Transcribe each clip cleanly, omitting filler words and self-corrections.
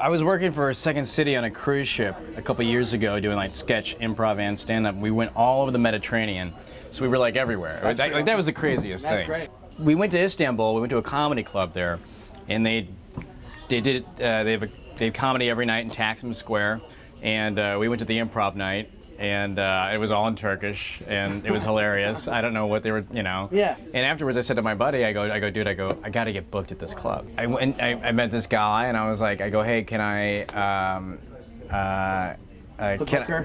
I was working for Second City on a cruise ship a couple years ago doing like sketch, improv, and stand-up. We went all over the Mediterranean, so we were like everywhere. That was the craziest thing. That's great. We went to Istanbul, we went to a comedy club there, and they have comedy every night in Taksim Square, and we went to the improv night, and it was all in Turkish, and it was hilarious. I don't know what they were, Yeah. And afterwards, I said to my buddy, I go, dude, I got to get booked at this club. I met this guy, and I was like, hey, can I,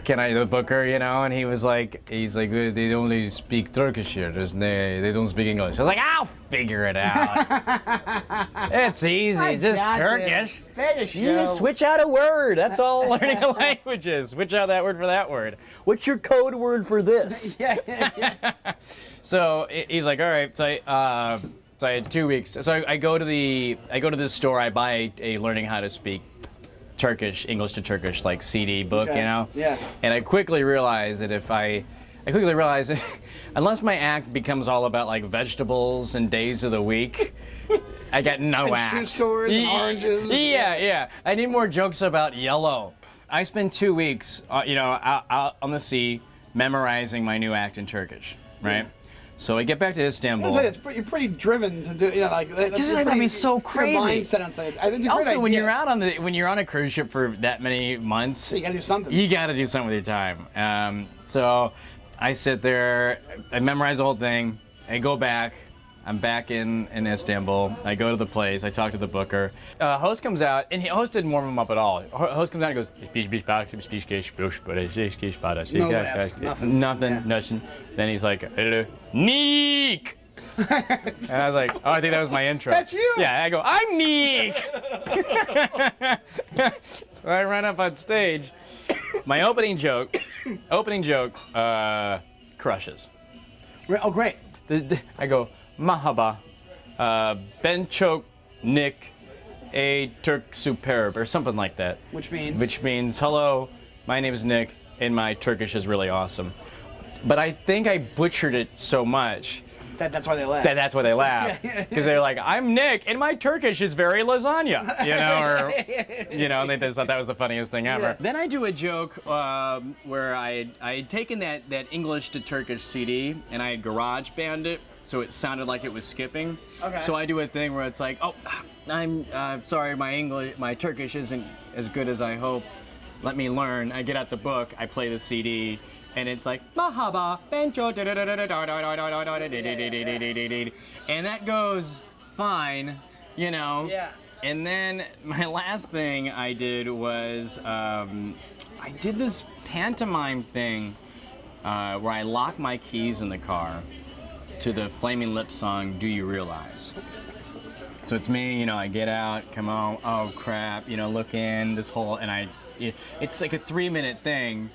can I the booker, and he's like, they only speak Turkish here. They don't speak English. I was like, I'll figure it out. It's easy, just Turkish. Spanish. You just switch out a word. That's all learning a language is. Switch out that word for that word. What's your code word for this? Yeah. So he's like, all right. So I had 2 weeks. So I go to this store. I buy a learning how to speak Turkish, English to Turkish, like CD book, Okay. Yeah. And I quickly realized that unless my act becomes all about like vegetables and days of the week, I got no And act. shoe stores and oranges. Yeah. I need more jokes about yellow. I spent 2 weeks, out on the sea, memorizing my new act in Turkish, right? So I get back to Istanbul. You're pretty driven to do, that'd be so crazy. Mindset on something. I think it's a Also, great when idea. you're when you're on a cruise ship for that many months, You gotta do something. You got to do something with your time. So I sit there, I memorize the whole thing, I go back. I'm back in Istanbul. I go to the place. I talk to the booker. Host comes out, and host didn't warm him up at all. Host comes out and goes, No laughs, nothing. Then he's like, Nick! And I was like, oh, I think that was my intro. That's you! Yeah, I go, I'm Nick! So I run up on stage. My opening joke crushes. Oh, great. I go, Mahaba, Ben Chok, Nick, a Turk superb, or something like that. Which means? Which means, hello, my name is Nick, and my Turkish is really awesome. But I think I butchered it so much That's why they laugh. that's why they laugh. Because they're like, I'm Nick, and my Turkish is very lasagna, and they just thought that was the funniest thing ever. Yeah. Then I do a joke where I had taken that English to Turkish CD, and I had garage band it, so it sounded like it was skipping. Okay. So I do a thing where it's like, oh, I'm sorry, my Turkish isn't as good as I hope. Let me learn. I get out the book, I play the CD, and it's like, Mahaba, Bencho, and that goes fine, Yeah. And then my last thing I did was, I did this pantomime thing where I lock my keys in the car to the Flaming Lips song, Do You Realize? So it's me, I get out, come on, oh crap, look in, this whole, and it's like a 3-minute thing.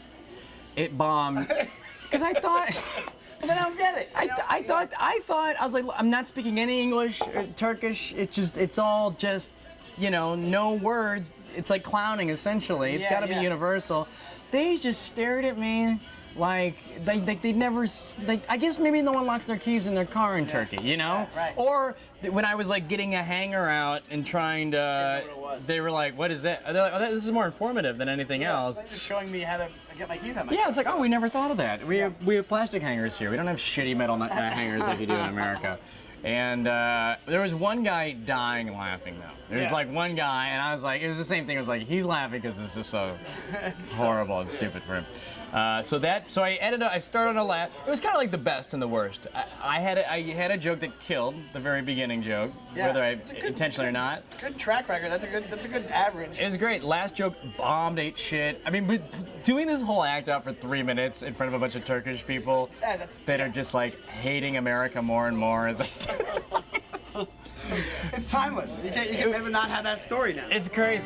It bombed because I thought. But I don't get it. I thought I was like, I'm not speaking any English or Turkish. It's all just no words. It's like clowning essentially. It's got to be universal. They just stared at me like they never. I guess maybe no one locks their keys in their car in Turkey, Yeah, right. Or when I was like getting a hanger out and trying to, they were like, "What is that?" They're like, "Oh, this is more informative than anything else." They're just showing me how to get my keys out. Yeah, it's like, oh, we never thought of that. We have plastic hangers here. We don't have shitty metal hangers like you do in America. And there was one guy dying laughing though. There was like one guy, and I was like, it was the same thing. It was like he's laughing because it's just so horrible and stupid for him. So I started a laugh. It was kind of like the best and the worst. I had a joke that killed the very beginning joke, whether I intentionally or not. Good track record. That's a good average. It was great. Last joke bombed, ate shit. I mean, but doing this whole act out for 3 minutes in front of a bunch of Turkish people that are just like hating America more and more is like. It's timeless. You can never not have that story now. It's crazy.